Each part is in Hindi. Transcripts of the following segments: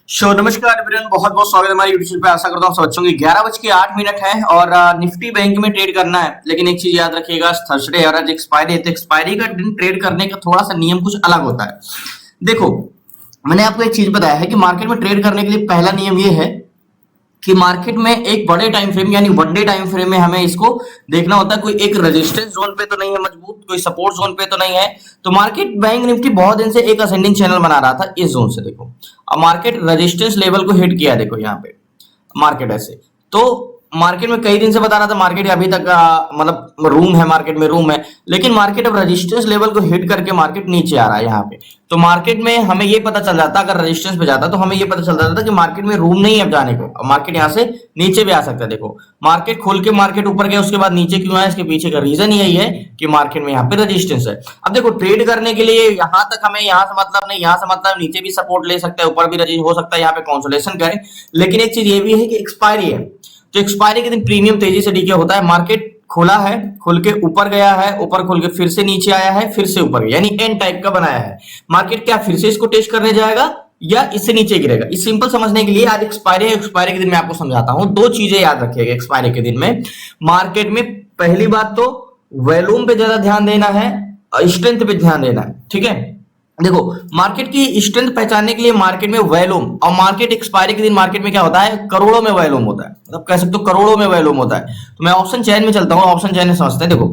नमस्कार एवरीवन, बहुत बहुत स्वागत है हमारे यूट्यूब चैनल पे। आशा करता हूँ सब अच्छे होंगे। 11:08 है और निफ्टी बैंक में ट्रेड करना है, लेकिन एक चीज याद रखिएगा, थर्सडे और आज एक्सपायरी है, तो एक्सपायरी का दिन ट्रेड करने का थोड़ा सा नियम कुछ अलग होता है। देखो, मैंने आपको एक चीज बताया है कि मार्केट में ट्रेड करने के लिए पहला नियम ये है कि मार्केट में एक बड़े टाइम फ्रेम यानी वन डे टाइम फ्रेम में हमें इसको देखना होता है। कोई एक रेजिस्टेंस जोन पे तो नहीं है मजबूत, कोई सपोर्ट जोन पे तो नहीं है। तो मार्केट बैंक निफ्टी बहुत दिन से एक असेंडिंग चैनल बना रहा था इस जोन से। देखो, अब मार्केट रेजिस्टेंस लेवल को हिट किया है। देखो यहाँ पे मार्केट ऐसे, तो मार्केट में कई दिन से बता रहा था मार्केट अभी तक मतलब रूम है, मार्केट में रूम है, लेकिन मार्केट अब रेजिस्टेंस लेवल को हिट करके मार्केट नीचे आ रहा है यहाँ पे। तो मार्केट में हमें ये पता चल जाता, अगर रेजिस्टेंस पे जाता तो हमें ये पता चल जाता कि मार्केट में रूम नहीं है अब जाने को। मार्केट यहाँ से नीचे भी आ सकता है। देखो, मार्केट खोल के मार्केट ऊपर गया, उसके बाद नीचे क्यों आया, इसके पीछे का रीजन यही है कि मार्केट में यहाँ पे रेजिस्टेंस है। अब देखो, ट्रेड करने के लिए यहाँ तक हमें यहाँ से मतलब नहीं, यहाँ से मतलब नीचे भी सपोर्ट ले सकता है, ऊपर भी रजिस्टेंस हो सकता है, यहाँ पे कंसोलिडेशन करें। लेकिन एक चीज ये भी है कि एक्सपायरी है, तो एक्सपायरी के दिन प्रीमियम तेजी से डीके होता है। मार्केट खुला है, खुल के ऊपर गया है, ऊपर खुल के फिर से नीचे आया है, फिर से ऊपर गया, यानी एन टाइप का बनाया है। मार्केट क्या फिर से इसको टेस्ट करने जाएगा या इससे नीचे गिरेगा? इस सिंपल समझने के लिए आज एक्सपायरी है, एक्सपायरी के दिन मैं आपको समझाता हूं। दो चीजें याद रखिएगा एक्सपायरी के दिन में मार्केट में। पहली बात तो वॉल्यूम पे ज्यादा ध्यान देना है और स्ट्रेंथ पे ध्यान देना है, ठीक है। देखो, मार्केट की स्ट्रेंथ पहचानने के लिए मार्केट में वॉल्यूम, और मार्केट एक्सपायरी के दिन मार्केट में क्या होता है, करोड़ों में वॉल्यूम होता है, मतलब कह सकते हो करोड़ों में वॉल्यूम होता है। तो मैं ऑप्शन चेन में चलता हूँ, ऑप्शन चेन में समझते हैं। देखो,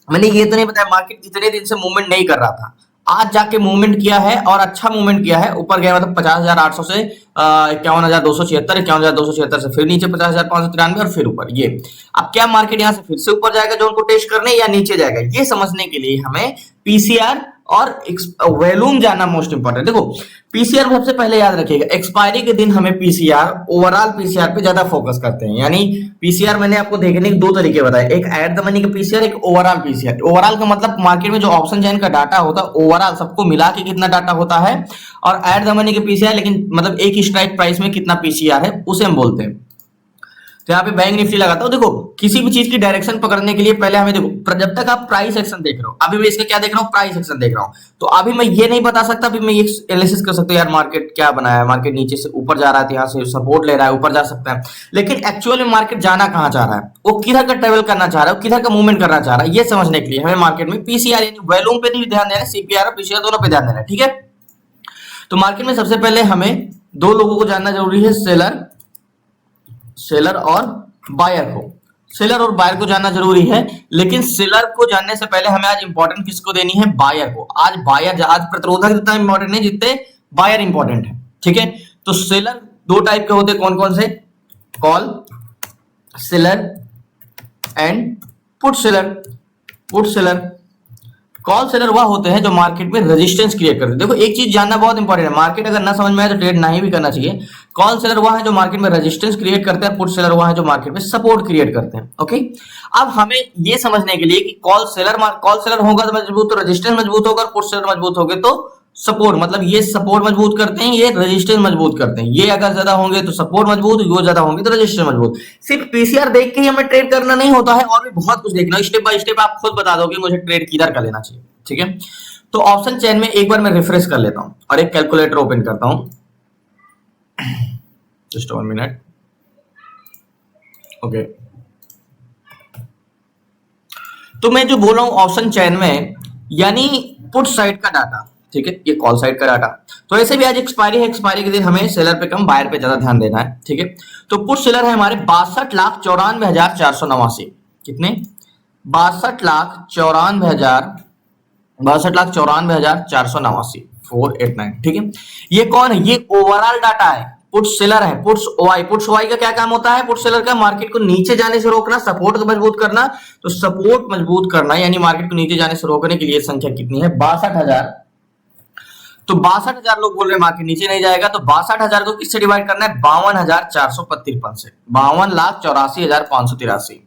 मैंने ये तो नहीं बताया मार्केट इतने दिन से मूवमेंट नहीं कर रहा था, आज जाके मूवमेंट किया है और अच्छा मूवमेंट किया है। ऊपर गया मतलब 50,800 से 51,276, 51,276 से फिर नीचे 50,593 और फिर ऊपर। ये अब क्या मार्केट यहाँ से फिर से ऊपर जाएगा जो उनको टेस्ट करने, या नीचे जाएगा, ये समझने के लिए हमें पीसीआर और वॉल्यूम जानना मोस्ट इंपॉर्टेंट। देखो, पीसीआर सबसे पहले याद रखिएगा, एक्सपायरी के दिन हमें पीसीआर, ओवरऑल पीसीआर पे ज्यादा फोकस करते हैं। यानी पीसीआर मैंने आपको देखने के दो तरीके बताए, एक एट द मनी का पीसीआर, एक ओवरऑल पीसीआर। ओवरऑल का मतलब मार्केट में जो ऑप्शन चेन का डाटा होता है, ओवरऑल सबको मिला के कितना डाटा होता है, और एट द मनी का पीसीआर लेकिन मतलब एक स्ट्राइक प्राइस में कितना पीसीआर है उसे हम बोलते हैं। तो यहाँ पे बैंक निफ्टी लगाता हूँ। देखो, किसी भी चीज की डायरेक्शन पकड़ने के लिए पहले हमें देखो, जब तक आप प्राइस एक्शन देख रहे हो, अभी मैं इसका क्या देख रहा हूँ, प्राइस एक्शन देख रहा हूँ, तो अभी मैं ये नहीं बता सकता, अभी मैं ये एनालिसिस कर सकता हूँ यार मार्केट क्या बनाया है, मार्केट नीचे से ऊपर जा रहा है, यहाँ से सपोर्ट ले रहा है, ऊपर जा सकता है। लेकिन एक्चुअली मार्केट जाना कहाँ चाह रहा है, वो किधर का ट्रेवल करना चाह रहा है, किधर का मूवमेंट करना चाह रहा है, ये समझने के लिए हमें मार्केट में पीसीआर यानी वॉल्यूम पे भी ध्यान देना है, सीपीआर और पीसीआर दोनों पे ध्यान देना है, ठीक है। तो मार्केट में सबसे पहले हमें दो लोगों को जानना जरूरी है, सेलर और बायर को। सेलर और बायर को जानना जरूरी है, लेकिन सेलर को जानने से पहले हमें आज इंपॉर्टेंट किसको देनी है, बायर को। आज बायर, आज प्रतिरोधक जितना इंपॉर्टेंट है जितने बायर इंपॉर्टेंट है, ठीक है। तो सेलर दो टाइप के होते हैं, कौन कौन से, call seller and put seller. Put seller, call seller वह होते हैं जो मार्केट में रेजिस्टेंस क्रिएट करते हैं। देखो, एक चीज जानना बहुत इंपॉर्टेंट है, मार्केट अगर ना समझ में आए तो ट्रेड नहीं भी करना चाहिए। कॉल सेलर वह है जो मार्केट में रेजिस्टेंस क्रिएट करते हैं, पुट सेलर वह है जो मार्केट में सपोर्ट क्रिएट करते हैं। ओके, अब हमें ये समझने के लिए कि कॉल सेलर होगा तो मजबूत, तो रेजिस्टेंस मजबूत होगा, और पुट सेलर मजबूत होंगे तो सपोर्ट, मतलब ये सपोर्ट मजबूत करते हैं, ये रेजिस्टेंस मजबूत करते हैं। ये अगर ज्यादा होंगे तो सपोर्ट मजबूत, ये ज्यादा होंगे तो रेजिस्टेंस मजबूत। सिर्फ पीसीआर देख के ही हमें ट्रेड करना नहीं होता है, और भी बहुत कुछ देखना, स्टेप बाय स्टेप आप खुद बता दोगे मुझे ट्रेड किधर का लेना चाहिए, ठीक है। तो ऑप्शन चेन में एक बार मैं रिफ्रेश कर लेता हूं और एक कैलकुलेटर ओपन करता हूं, जस्ट 1 मिनट। ओके, तो मैं जो बोल रहा हूं ऑप्शन चेन में यानी पुट साइड का डाटा, ठीक है, ये कॉल साइड का डाटा। तो ऐसे भी आज एक्सपायरी है, एक्सपायरी के दिन हमें सेलर पे कम बायर पे ज्यादा ध्यान देना है, ठीक है। तो पुट सेलर है हमारे 62,94,489। कितने, 62,94,489, 489, ठीक है। ये कौन है, ये ओवरऑल डाटा है, पुट सेलर है। पुट्स वाई का क्या काम होता है, पुट सेलर का मार्केट को नीचे जाने से रोकना, सपोर्ट को मजबूत करना। तो सपोर्ट मजबूत करना यानी मार्केट को नीचे जाने से रोकने के लिए संख्या कितनी है, 62,000। तो 62,000 लोग बोल रहे हैं मार्केट नीचे नहीं जाएगा, तो 62,000 को किससे डिवाइड करना है, 52,453 से, 52,84,583।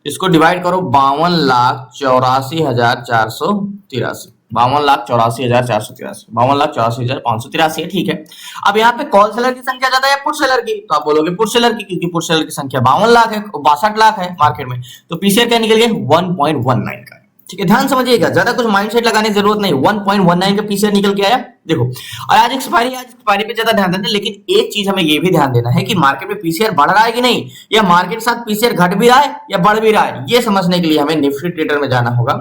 इसको डिवाइड करो 52,84,483, 52,84,483, 52,84,583 है, ठीक है। अब यहाँ पे कॉल सेलर की संख्या ज्यादा है पुट सेलर की, तो आप बोलोगे पुट सेलर की, क्योंकि पुट सेलर की संख्या 52 लाख है, 62 लाख है मार्केट में। तो पीसीआर क्या निकल गया, 1.19 का, ठीक है। ध्यान समझिएगा, ज्यादा कुछ माइंडसेट लगाने की जरूरत नहीं, 1.19 का पीसीआर निकल के आया, देखो, और आज एक्सपायरी पे ज्यादा ध्यान देना, लेकिन एक चीज हमें ये भी ध्यान देना है कि मार्केट में पीसीआर बढ़ रहा है कि नहीं, या मार्केट के साथ पीसीआर घट भी रहा है या बढ़ भी रहा है, ये समझने के लिए हमें निफ्टी ट्रेडर में जाना होगा।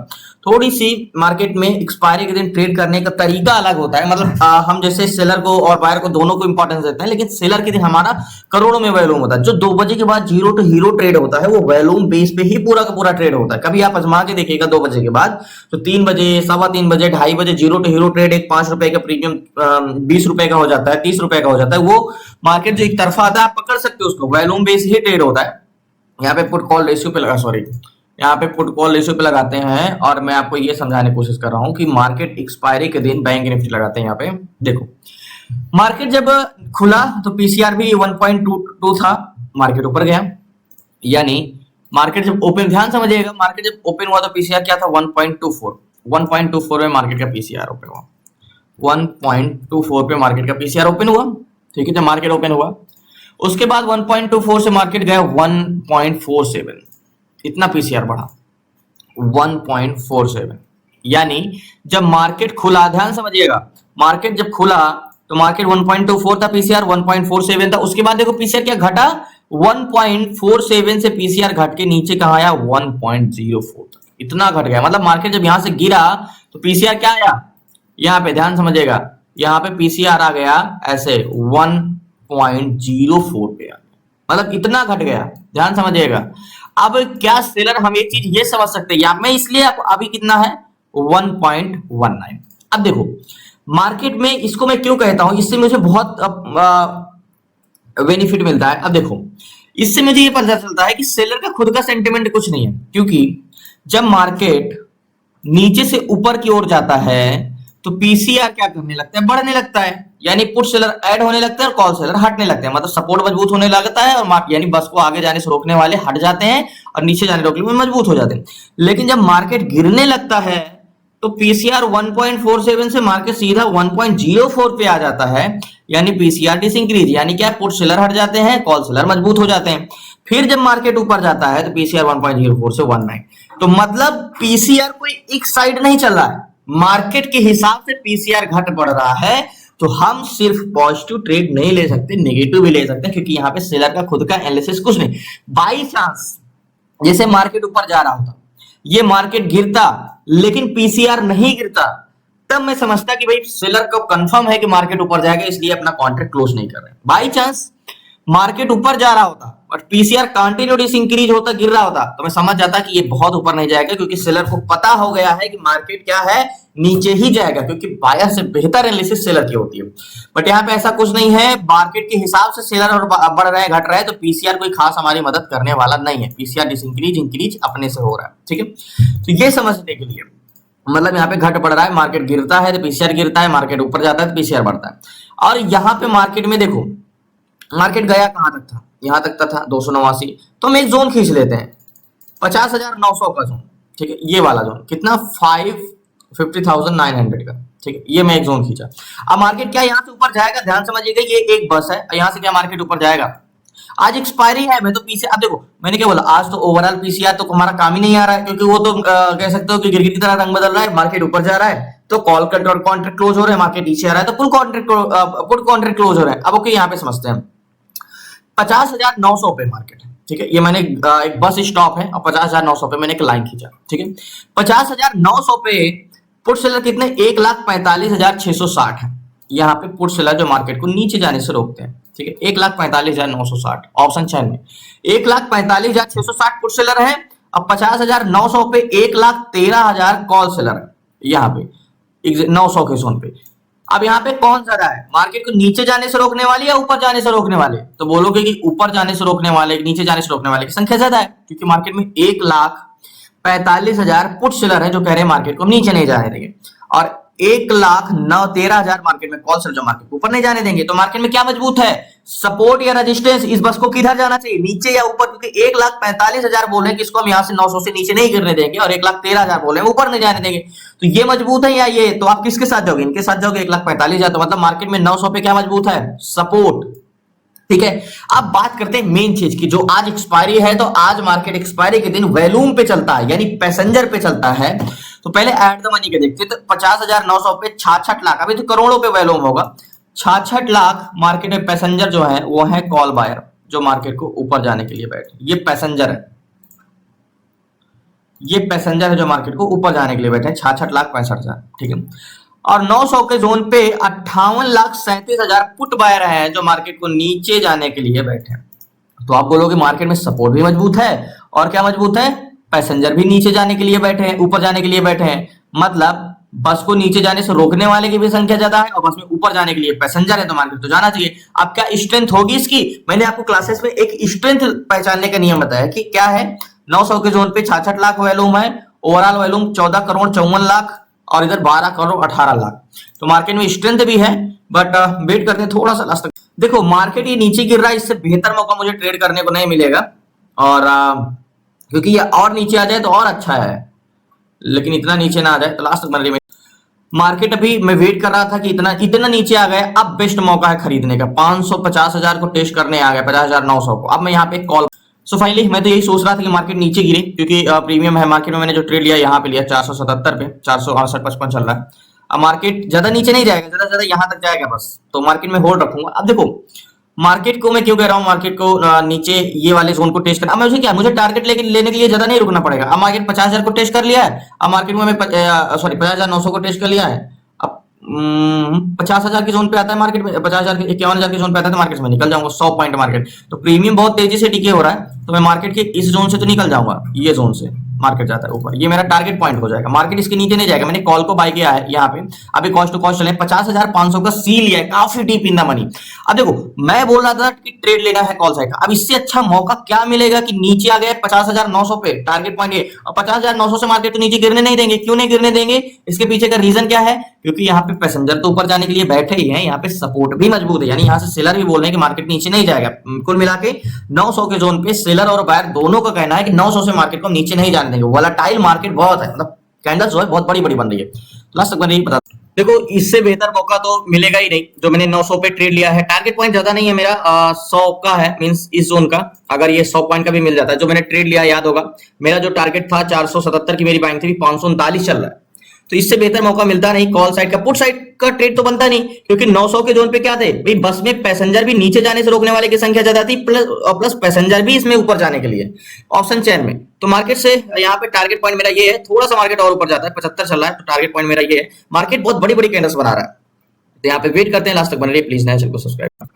थोड़ी सी मार्केट में एक्सपायरी के दिन ट्रेड करने का तरीका अलग होता है, मतलब हम जैसे सेलर को और बायर को दोनों को इंपॉर्टेंस देते हैं, लेकिन सेलर के दिन हमारा करोड़ों में वॉल्यूम होता है। जो 2 बजे के बाद जीरो टू हीरो ट्रेड होता है वो वॉल्यूम बेस पे ही पूरा का पूरा ट्रेड होता है। कभी आप आजमा के देखिएगा 2 बजे के बाद, तो 3 बजे, 3:15 बजे, 2:30 बजे जीरो टू हीरो ट्रेड एक 5 रुपए का प्रीमियम 20 रुपए का हो जाता है, 30 रुपए का हो जाता है। वो मार्केट जो एक तरफा आता है, आप पकड़ सकते हो उसको, वॉल्यूम बेस ही ट्रेड होता है। यहाँ पे पुट कॉल रेशियो पे लगा, सॉरी, यहाँ पे पुट कॉल रेशियो पे लगाते हैं, और मैं आपको ये समझाने की कोशिश कर रहा हूँ कि मार्केट एक्सपायरी के दिन बैंक निफ्टी लगाते हैं। यहाँ पे देखो, मार्केट जब खुला तो पीसीआर भी 1.22 था, मार्केट ऊपर गया, यानी मार्केट जब ओपन, ध्यान समझिएगा, मार्केट जब ओपन हुआ तो पीसीआर क्या था, 1.24 में मार्केट का पीसीआर ओपन हुआ, 1.24 पे मार्केट का पीसीआर ओपन हुआ, ठीक है। जब मार्केट ओपन हुआ उसके बाद 1.24 से मार्केट गया 1.47, इतना पीसीआर बढ़ा 1.47, यानी जब मार्केट खुला, ध्यान समझिएगा, मार्केट जब खुला तो मार्केट 1.24 था, पीसीआर 1.47 था। उसके बाद देखो पीसीआर क्या घटा, 1.47 से पीसीआर घट के नीचे कहा आया 1.04 तक, इतना घट गया। मतलब मार्केट जब यहां से गिरा तो पीसीआर क्या आया, यहाँ पे ध्यान समझिएगा, यहाँ पे पीसीआर आ गया ऐसे 1.04 पे आ गया, मतलब इतना घट गया, ध्यान समझिएगा। अब क्या सेलर हम एक चीज ये समझ सकते हैं, मैं इसलिए अभी कितना है 1.19। अब देखो मार्केट में इसको मैं क्यों कहता हूं, इससे मुझे बहुत बेनिफिट मिलता है। अब देखो, इससे मुझे ये पता चलता है कि सेलर का खुद का सेंटिमेंट कुछ नहीं है, क्योंकि जब मार्केट नीचे से ऊपर की ओर जाता है तो पीसीआर क्या करने लगता है, बढ़ने लगता है, यानी पुट सेलर ऐड होने लगता है और कॉल सेलर हटने लगते हैं, मतलब सपोर्ट मजबूत होने लगता है, और यानी बस को आगे जाने से रोकने वाले हट जाते हैं और नीचे जाने रोकने में मजबूत हो जाते हैं। लेकिन जब मार्केट गिरने लगता है तो पीसीआर 1.47 से मार्केट सीधा 1.04 पे आ जाता है, यानी पीसीआर डिसइंक्रीज, यानी क्या, पुट सेलर हट जाते हैं, कॉल सेलर मजबूत हो जाते हैं। फिर जब मार्केट ऊपर जाता है तो पीसीआर 1.04 से 19, तो मतलब पीसीआर कोई एक साइड नहीं चल रहा है, मार्केट के हिसाब से पीसीआर घट बढ़ रहा है। तो हम सिर्फ पॉजिटिव ट्रेड नहीं ले सकते, नेगेटिव भी ले सकते हैं, क्योंकि यहाँ पे सेलर का खुद का एनालिसिस कुछ नहीं। बाई चांस जैसे मार्केट ऊपर जा रहा होता, ये मार्केट गिरता लेकिन पीसीआर नहीं गिरता, तब मैं समझता कि भाई सेलर को कंफर्म है कि मार्केट ऊपर जाएगा, इसलिए अपना कॉन्ट्रैक्ट क्लोज नहीं कर रहे। बाई चांस मार्केट ऊपर जा रहा होता बट पीसीआर कंटिन्यूस इंक्रीज होता, गिर रहा होता, तो मैं समझ जाता कि ये बहुत ऊपर नहीं जाएगा, क्योंकि सेलर को पता हो गया है कि मार्केट क्या है, नीचे ही जाएगा, क्योंकि बायर से बेहतर एनालिसिस सेलर की होती है। बट यहाँ पे ऐसा कुछ नहीं है, मार्केट के हिसाब से सेलर और बढ़ रहा है घट रहा है, तो पीसीआर कोई खास हमारी मदद करने वाला नहीं है, पीसीआर डिसइंक्रीज इंक्रीज अपने से हो रहा है, ठीक है। तो ये समझने के लिए, मतलब यहाँ पे घट बढ़ रहा है, मार्केट गिरता है तो पीसीआर गिरता है, मार्केट ऊपर जाता है तो पीसीआर बढ़ता है। और यहाँ पे मार्केट में देखो, मार्केट गया कहां तक था, यहां तक था 289, तो हम एक जोन खींच लेते हैं 50,900 का जोन, ठीक है, ये वाला जोन कितना 50,900 का, ठीक है, ये मैं एक जोन खींचा। अब मार्केट क्या यहाँ से ऊपर जाएगा, ध्यान समझिएगा, ये एक बस है, यहाँ से क्या मार्केट ऊपर जाएगा। आज एक्सपायरी है, मैं तो पीसीआर, अब देखो मैंने क्या बोला, आज तो ओवरऑल पीसीआर तो हमारा काम ही नहीं आ रहा है, क्योंकि वो तो कह सकते हो कि गिरगिट की तरह रंग बदल रहा है, मार्केट ऊपर जा रहा है तो कॉल कॉन्ट्रैक्ट क्लोज हो रहे हैं, मार्केट नीचे आ रहा है तो पुट कॉन्ट्रैक्ट क्लोज हो रहा है। अब ओके, यहाँ पे समझते हैं 50,900 पे मार्केट है, ठीक है, ये मैंने एक बस स्टॉप है और 50,900 पे मैंने एक लाइन खींचा, ठीक है। 50,900 पे पुट सेलर कितने, 1,45,660 है, यहाँ पे पुट सेलर जो मार्केट को नीचे जाने से रोकते हैं, ठीक है, 1,45,960 ऑप्शन 6 में 1,45,660 पुट सेलर है, अब 50,900 पे 1,13,000 कॉल सेलर है, यहाँ पे 900 के जोन पे। अब यहाँ पे कौन सा रहा है, मार्केट को नीचे जाने से रोकने वाले या ऊपर जाने से रोकने वाले, तो बोलोगे कि ऊपर जाने से रोकने वाले, नीचे जाने से रोकने वाले की संख्या ज्यादा है, क्योंकि मार्केट में 1,45,000 पुट सेलर है जो कह रहे हैं मार्केट को नीचे नहीं जाने देंगे, और 1,13,000 मार्केट में कॉल सेलर जो मार्केट को ऊपर नहीं जाने देंगे। तो मार्केट में क्या मजबूत है, सपोर्ट या रेजिस्टेंस, इस बस को किधर जाना चाहिए, नीचे या ऊपर, क्योंकि 1,45,000 बोले कि इसको हम यहाँ से 900 से नीचे नहीं गिरने देंगे, और 1,13,000 बोले ऊपर नहीं जाने देंगे, तो ये मजबूत है या ये, तो आप किसके साथ जाओगे, इनके साथ जाओगे, 1,45,000, तो मतलब मार्केट में 900 पे क्या मजबूत है, सपोर्ट, ठीक है। अब बात करते हैं मेन चीज की, जो आज एक्सपायरी है, तो आज मार्केट एक्सपायरी के दिन वैल्यूम पे चलता है, यानी पैसेंजर पे चलता है। तो पहले एट द मनी के देखते हैं, तो 50,900 पे 66 लाख, अभी तो करोड़ों पे वैल्यूम होगा। 66 लाख मार्केट में पैसेंजर जो है वो है कॉल बायर, जो मार्केट को ऊपर जाने के लिए बैठे। ये पैसेंजर है, ये पैसेंजर है जो मार्केट को ऊपर जाने के लिए बैठे हैं, 66,65,000। ठीक है। और 900 के जोन पे 58,37,000 पुट बायर हैं जो मार्केट को नीचे जाने के लिए बैठे हैं। तो आप बोलोगे मार्केट में सपोर्ट भी मजबूत है और क्या मजबूत है, पैसेंजर भी नीचे जाने के लिए बैठे हैं, ऊपर जाने के लिए बैठे हैं। मतलब बस को नीचे जाने से रोकने वाले की भी संख्या ज्यादा है और बस में ऊपर जाने के लिए पैसेंजर है, तो मार्केट तो जाना चाहिए। अब क्या स्ट्रेंथ होगी इसकी, मैंने आपको क्लासेस में एक स्ट्रेंथ पहचानने का नियम बताया कि क्या है। 900 के जोन पे 66 लाख वैल्यूम है, ओवरऑल वैल्यूम 14,54,00,000 और इधर 12,18,00,000। तो मार्केट में स्ट्रेंथ भी है, बट वेट करते हैं थोड़ा सा लास्ट तक। देखो मार्केट ये नीचे गिर रहा है, इससे बेहतर मौका मुझे ट्रेड करने को नहीं मिलेगा, और क्योंकि ये और नीचे आ जाए तो और अच्छा है, लेकिन इतना नीचे ना आ जाए तो लास्ट तक बन। मार्केट अभी मैं वेट कर रहा था कि इतना नीचे आ गया, अब बेस्ट मौका है खरीदने का। 550,000 को टेस्ट करने आ गया, 50,900 को। अब मैं यहाँ पे कॉल। सो फाइनली मैं तो यही सोच रहा था कि मार्केट नीचे गिरे, क्योंकि प्रीमियम है मार्केट में। मैंने जो ट्रेड लिया यहाँ पे लिया 477 पे, 468.55 चल रहा है। अब मार्केट ज्यादा नीचे नहीं जाएगा, ज्यादा ज्यादा यहाँ तक जाएगा बस, तो मार्केट में होल्ड रखूंगा। अब देखो मार्केट को मैं क्यों कह रहा हूँ, मार्केट को नीचे ये वाले जोन को टेस्ट करना। अब मुझे क्या, मुझे टारगेट लेने के लिए ज्यादा नहीं रुकना पड़ेगा। अब मार्केट 50,000 को टेस्ट कर लिया है, अब मार्केट में 50,900 को टेस्ट कर लिया है। अब 50,000 के जोन पे आता है मार्केट में, 50,000 51,000 के जोन पे आता है तो मार्केट में निकल जाऊंगा 100 पॉइंट मार्केट। तो प्रीमियम बहुत तेजी से टिके हो रहा है, तो मैं मार्केट के इस जोन से तो निकल जाऊंगा, ये जोन से मार्केट जाता है ऊपर, ये मेरा टारगेट पॉइंट हो जाएगा। मार्केट इसके नीचे नहीं जाएगा। मैंने कॉल को बाय किया है यहाँ पे, अभी कॉस्ट टू कॉस्ट चले 50,500 का सी लिया है, काफी डीप इन द मनी। अब देखो मैं बोल रहा था कि ट्रेड लेना है कॉल साइड का, अब इससे अच्छा मौका क्या मिलेगा कि नीचे आ गया 50,900 पे टारगेट पॉइंट ये, और 50,900 से मार्केट तो नीचे गिरने नहीं देंगे। क्यों नहीं गिरने देंगे, इसके पीछे का रीजन क्या है, क्योंकि यहाँ पे पैसेंजर तो ऊपर जाने के लिए बैठे ही हैं, यहाँ पे सपोर्ट भी मजबूत है, यानी यहाँ से सेलर भी बोल रहे हैं कि मार्केट नीचे नहीं जाएगा। कुल मिला के 900 के जोन पे सेलर और बायर दोनों का कहना है कि 900 से मार्केट को नीचे नहीं जाने देंगे। वोलेटाइल मार्केट बहुत है, मतलब कैंडल्स जो है बहुत बड़ी बड़ी बन रही है। लास्ट तक नहीं पता। देखो इससे बेहतर मौका तो मिलेगा ही नहीं, जो मैंने 900 पे ट्रेड लिया है। टारगेट पॉइंट ज्यादा नहीं है मेरा, 100 का है, मींस इस जोन का। अगर ये 100 पॉइंट का भी मिल जाता है, जो मैंने ट्रेड लिया याद होगा, मेरा जो टारगेट था 477 की मेरी बाइंग थी, 539 चल रहा है। तो इससे बेहतर मौका मिलता नहीं कॉल साइड का। पुट साइड का ट्रेड तो बनता नहीं, क्योंकि 900 के जोन पे क्या थे भाई, बस में पैसेंजर भी नीचे जाने से रोकने वाले की संख्या ज्यादा थी, प्लस पैसेंजर भी इसमें ऊपर जाने के लिए ऑप्शन चेन में। तो मार्केट से यहाँ पे टारगेट पॉइंट मेरा ये है, थोड़ा सा मार्केट और ऊपर जाता है, 75 चल रहा है, तो टारगेट पॉइंट मेरा ये है। मार्केट बहुत बड़ी बड़ी कैंडल्स बना रहा है, तो यहाँ पे वेट करते हैं लास्ट तक बन रही है। प्लीज नए चैनल को सब्सक्राइब।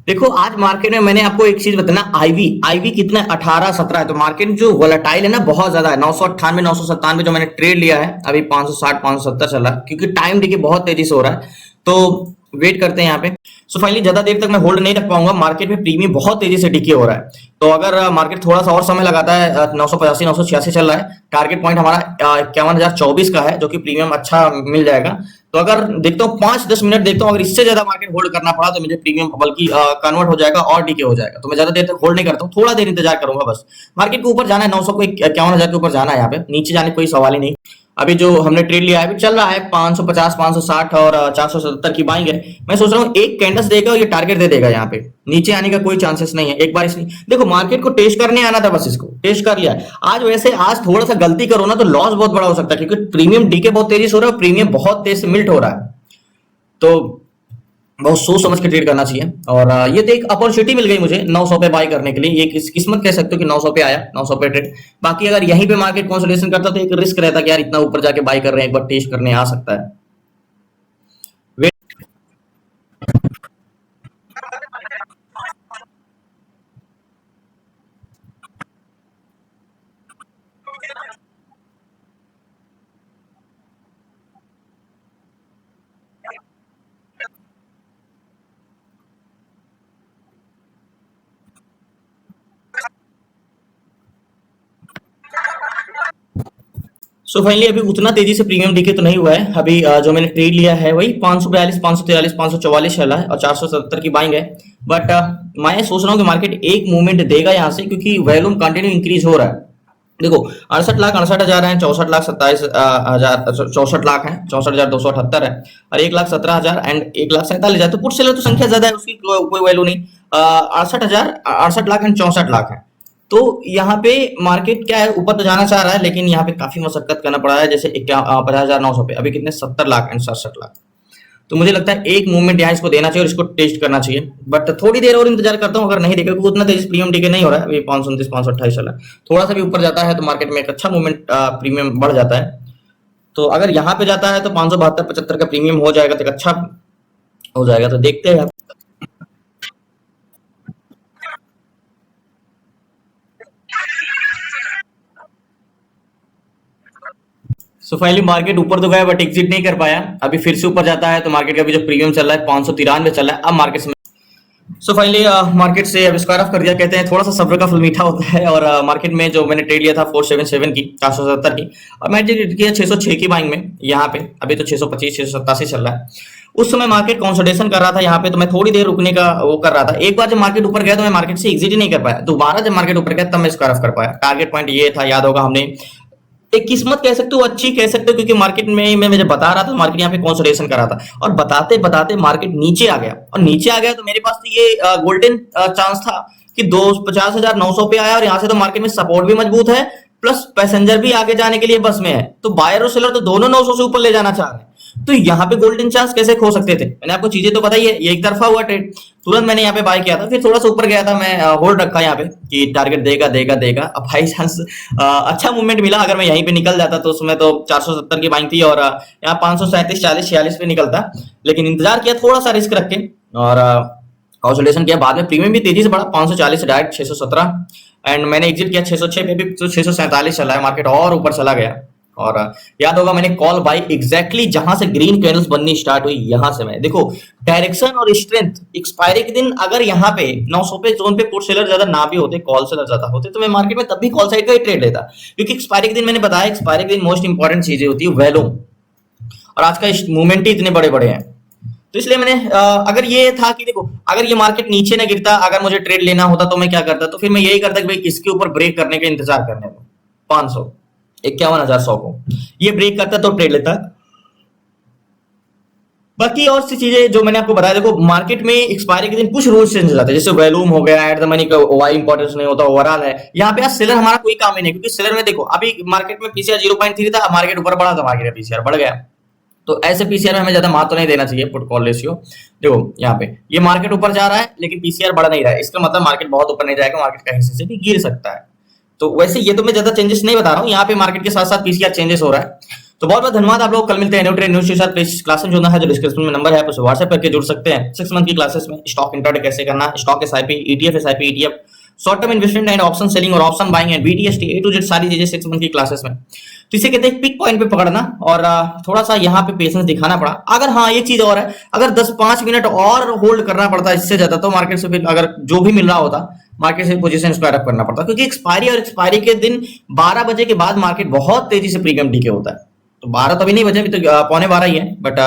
देखो आज मार्केट में मैंने आपको एक चीज बताना, आईवी कितना 18-17 है। तो मार्केट जो वोलेटाइल है ना बहुत ज्यादा है, 998 997 जो मैंने ट्रेड लिया है, अभी 560 570 चल रहा है, क्योंकि टाइम देखिए बहुत तेजी से हो रहा है। तो वेट करते हैं यहाँ पे। सो फाइनली ज्यादा देर तक मैं होल्ड नहीं रख पाऊंगा, मार्केट में प्रीमियम बहुत तेजी से टिके हो रहा है। तो अगर मार्केट थोड़ा सा और समय लगाता है, 985 986 चल रहा है, टारगेट पॉइंट हमारा 51,024 का है, जो कि प्रीमियम अच्छा मिल जाएगा। तो अगर देखता हूँ 5-10 मिनट देखता हूँ, अगर इससे ज्यादा मार्केट होल्ड करना पड़ा तो मुझे प्रीमियम बल्कि कन्वर्ट हो जाएगा और डीके हो जाएगा। तो मैं ज्यादा देर तक होल्ड नहीं करता हूँ, थोड़ा देर इंतजार करूंगा बस। मार्केट को ऊपर जाना है, 900 को 51,000 के ऊपर जाना है, यहाँ पे नीचे जाने कोई सवाल ही नहीं। अभी जो हमने ट्रेड लिया है अभी चल रहा है 550 560 और 477 की बाइंग है। मैं सोच रहा हूँ एक कैंडल्स देगा और ये टारगेट दे देगा, यहाँ पे नीचे आने का कोई चांसेस नहीं है। एक बार इसने देखो मार्केट को टेस्ट करने आना था, बस इसको टेस्ट कर लिया आज। वैसे आज थोड़ा सा गलती करो ना तो लॉस बहुत बड़ा हो सकता है, क्योंकि प्रीमियम डीके बहुत तेजी से हो रहा है, प्रीमियम बहुत तेज से मिल्ट हो रहा है। तो बहुत सोच समझ के ट्रेड करना चाहिए। और ये तो एक अपॉर्चुनिटी मिल गई मुझे 900 पे बाय करने के लिए, ये किस्मत कह सकते हो कि 900 पे आया, 900 पे ट्रेड। बाकी अगर यहीं पे मार्केट कंसोलिडेशन करता तो एक रिस्क रहता कि यार इतना ऊपर जाके बाय कर रहे हैं, एक बार टेस्ट करने आ सकता है। सो फाइनली अभी उतना तेजी से प्रीमियम डीके तो नहीं हुआ है। अभी जो मैंने ट्रेड लिया है वही 542 543 544 चला है और 477 की बाइंग है। बट मैं सोच रहा हूँ कि मार्केट एक मूवमेंट देगा यहाँ से, क्योंकि वॉल्यूम कंटिन्यू इंक्रीज हो रहा है। देखो 68,68,000 है, 64,27,000, 64 लाख है, 64,278 है, और 1,17,000 एंड 1,47,000। तो पुट सेलर तो संख्या ज्यादा है, उसकी कोई वैल्यू नहीं। 68,000, 68 लाख एंड 64 लाख है। तो यहाँ पे मार्केट क्या है, ऊपर तो जाना चाह रहा है, लेकिन यहाँ पे काफी मशक्कत करना पड़ा है। जैसे 50,900 पे अभी कितने 70 लाख एंड 67 लाख। तो मुझे लगता है एक मूवमेंट यहाँ इसको देना चाहिए और इसको टेस्ट करना चाहिए, बट थोड़ी देर और इंतजार करता हूँ। अगर नहीं देगा, क्योंकि उतना तेज प्रीमियम टीके नहीं हो रहा है अभी, 529, 528 चल रहा है। थोड़ा सा भी ऊपर जाता है तो मार्केट में एक अच्छा मूवमेंट प्रीमियम बढ़ जाता है। तो अगर यहाँ पे जाता है तो 572-75 का प्रीमियम हो जाएगा, तो एक अच्छा हो जाएगा। तो देखते हैं। सो फाइनली मार्केट ऊपर तो गया बट एग्जिट नहीं कर पाया। अभी फिर से ऊपर जाता है तो मार्केट का भी जो प्रीमियम चल रहा है 593 चल रहा है अब मार्केट से। सो फाइनली मार्केट से अब स्क्वायर ऑफ कर दिया। कहते हैं थोड़ा सा सब्र का फल मीठा होता है। और मार्केट में जो मैंने ट्रेड लिया था 477 की, 470 की, और मैंने ट्रेड किया 606 की बाइंग में यहाँ पे। अभी तो 625, 687 चल रहा है। उस समय मार्केट कंसोलिडेशन कर रहा था यहाँ पे, तो मैं थोड़ी देर रुकने का वो कर रहा था। एक बार जब मार्केट ऊपर गया तो मैं मार्केट से एग्जिट ही नहीं कर पाया। दोबारा जब मार्केट ऊपर गया तब मैं स्क्वायर ऑफ कर पाया। टारगेट पॉइंट ये था, याद होगा, हमने एक किस्मत कह सकते हो, अच्छी कह सकते हो, क्योंकि मार्केट में मैं जब बता रहा था मार्केट यहाँ पे कंसोलिडेशन कर रहा था, और बताते बताते मार्केट नीचे आ गया। और नीचे आ गया तो मेरे पास तो ये गोल्डन चांस था कि 50,900 पे आया, और यहाँ से तो मार्केट में सपोर्ट भी मजबूत है, प्लस पैसेंजर भी आगे जाने के लिए बस में है। तो बायर और सेलर तो दोनों 900 से ऊपर ले जाना चाह रहे हैं। तो यहाँ पे गोल्डन चांस कैसे खो सकते थे? मैंने आपको चीजें तो बताई है, ये एक तरफा हुआ ट्रेड। तुरंत मैंने यहाँ पे बाय किया था, फिर थोड़ा सा ऊपर गया था, मैं होल्ड रखा यहाँ पे कि टारगेट देगा देगा देगा। अब बाई चांस अच्छा मूवमेंट मिला। अगर मैं यहीं पे निकल जाता तो उसमें तो 470 की बाइंग थी, और यहाँ 537, 40, 46 पे निकलता। लेकिन इंतजार किया थोड़ा सा रिस्क रख के, और कंसोलिडेशन किया। बाद में प्रीमियम भी तेजी से बढ़ा, 540 से डायरेक्ट 617, एंड मैंने एग्जिट किया 606 पे भी। तो 647 चला है मार्केट, और ऊपर चला गया। और याद होगा मैंने कॉल बाई एग्जैक्टली जहां से ग्रीन कैंडल्स बननी स्टार्ट हुई, यहां से मैं देखो डायरेक्शन और स्ट्रेंथ। एक्सपायरी के दिन अगर यहाँ पे 900 पे जोन पे पुट सेलर ज्यादा ना भी होते, कॉल सेलर ज्यादा होते, तो मैं मार्केट में तब भी कॉल साइड का ही ट्रेड लेता। क्योंकि एक्सपायरी के दिन मैंने बताया, एक्सपायरी के दिन मोस्ट इंपॉर्टेंट चीजें होती है वैल्यूम, और आज का मूवमेंट ही इतने बड़े बड़े हैं। तो इसलिए मैंने अगर ये था कि देखो अगर ये मार्केट नीचे ना गिरता, अगर मुझे ट्रेड लेना होता तो मैं क्या करता, तो फिर मैं यही करता कि भाई किसके ऊपर ब्रेक करने का इंतजार करने दो। 500, 51,100 को ये ब्रेक करता तो ट्रेड लेता। बाकी और सी चीजें जो मैंने आपको बताया, देखो मार्केट में एक्सपायरी के दिन कुछ रूल्स चेंज हो जाते हैं, जैसे वैल्यूम हो गया, एट द मनी का वाई इंपॉर्टेंस नहीं होता, ओवरऑल है। यहाँ पे सेलर हमारा कोई काम ही नहीं, क्योंकि सेलर में देखो अभी मार्केट में पीसीआर 0.3 था, मार्केट ऊपर बढ़ा तो मार्केट पीसीआर बढ़ गया। तो ऐसे पीसीआर में हमें ज्यादा महत्व तो नहीं देना चाहिए, पुट कॉल रेशियो। देखो यहाँ पे ये मार्केट ऊपर जा रहा है लेकिन पीसीआर बढ़ नहीं रहा है, इसका मतलब मार्केट बहुत ऊपर नहीं जाएगा, मार्केट का हिस्से से भी गिर सकता है। तो वैसे ये तो मैं ज्यादा चेंजेस नहीं बता रहा हूँ, यहाँ पे मार्केट के साथ साथ पीसीआर चेंजेस हो रहा है। तो बहुत बहुत धन्यवाद आप लोग। कल मिलते हैं न्यू ट्रेड न्यूज के साथ। क्लास में जुड़ना है जो डिस्क्रिप्शन में नंबर है, आप उसे व्हाट्सएप करके जुड़ सकते हैं। 6 मंथ की क्लासेस में स्टॉक इंट्राडे कैसे करना, stock SIP, ETF SIP, ETF, short term investment and option selling और option buying and BTST, A to Z सारी चीजें 6 मंथ की क्लासेस में। तो इसे कहते हैं पिक पॉइंट पे पकड़ना, और थोड़ा सा यहाँ पे पेशेंस दिखाना पड़ा। अगर हाँ एक चीज और है, अगर 10-5 मिनट और होल्ड करना पड़ता इससे ज्यादा, तो मार्केट से फिर अगर जो भी मिल रहा होता मार्केट से पोजीशन स्क्वायर अप करना पड़ता, क्योंकि एक्सपायरी और एक्सपायरी के दिन 12 बजे के बाद मार्केट बहुत तेजी से प्रीमियम डीके होता है। तो 12 तो अभी नहीं बजे, अभी तो 12:15 ही है, बट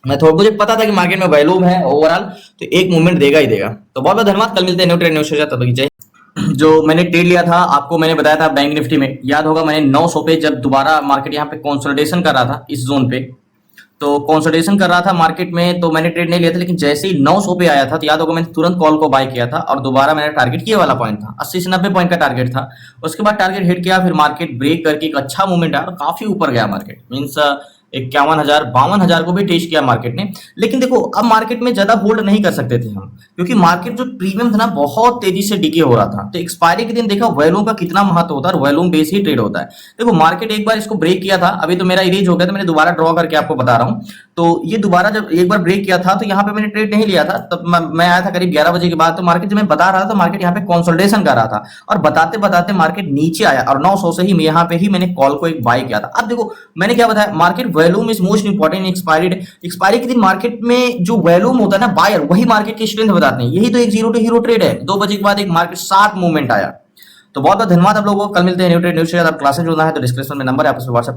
मैं थोड़ा मुझे पता था कि मार्केट में वैल्यूम है ओवरऑल, तो एक मूवमेंट देगा ही देगा। तो बहुत बहुत धन्यवाद। कल मिलते हैं न्यू ट्रेड न्यूज के साथ, तब तक जय। जो मैंने ट्रेड लिया था आपको मैंने बताया था बैंक निफ्टी में, याद होगा मैंने 900 पे जब दोबारा मार्केट यहाँ पे कंसोलिडेशन कर रहा था इस जोन पे, तो कंसोलिडेशन कर रहा था मार्केट में, तो मैंने ट्रेड नहीं लिया था। लेकिन जैसे ही 900 पे आया था तो याद होगा मैंने तुरंत कॉल को बाय किया था, और दोबारा मेरा टारगेट ये वाला पॉइंट था, 80 से 90 पॉइंट का टारगेट था। उसके बाद टारगेट हिट किया, फिर मार्केट ब्रेक करके एक अच्छा मूवमेंट आया और काफी ऊपर गया मार्केट, मीन्स 51,000, 52,000 को भी टेस्ट किया मार्केट ने। लेकिन देखो अब मार्केट में ज्यादा होल्ड नहीं कर सकते थे हम, क्योंकि मार्केट जो प्रीमियम था ना बहुत तेजी से डीके हो रहा था। तो एक्सपायरी के दिन देखा वैल्यूम का कितना महत्व होता है, और वैल्यूम बेस ही ट्रेड होता है। देखो मार्केट एक बार इसको ब्रेक किया था, अभी तो मेरा इरेज हो गया, तो मैंने दोबारा ड्रॉ करके आपको बता रहा हूँ। तो ये दोबारा जब एक बार ब्रेक किया था तो यहाँ पे मैंने ट्रेड नहीं लिया था, तब मैं आया था करीब 11 बजे के बाद। तो मार्केट जब मैं बता रहा था तो मार्केट यहाँ पे कंसोलिडेशन कर रहा था, और बताते बताते मार्केट नीचे आया, और 900 से ही यहाँ पे ही मैंने कॉल को एक बाय किया था। अब देखो मैंने क्या बताया, market volume is most important expiry के दिन मार्केट में जो वैल्यूम होता है ना बायर, वही मार्केट की स्ट्रेंथ बताते हैं। यही तो एक जीरो टू हीरो ट्रेड है। 2 बजे के बाद एक मार्केट शार्प मूवमेंट आया। तो बहुत बहुत धन्यवाद आप लोगों को। कल मिलते हैं न्यू ट्रेड न्यूज के साथ। आप क्लासेस जुड़ना है तो डिस्क्रिप्शन में नंबर है, आप उस पर व्हाट्सएप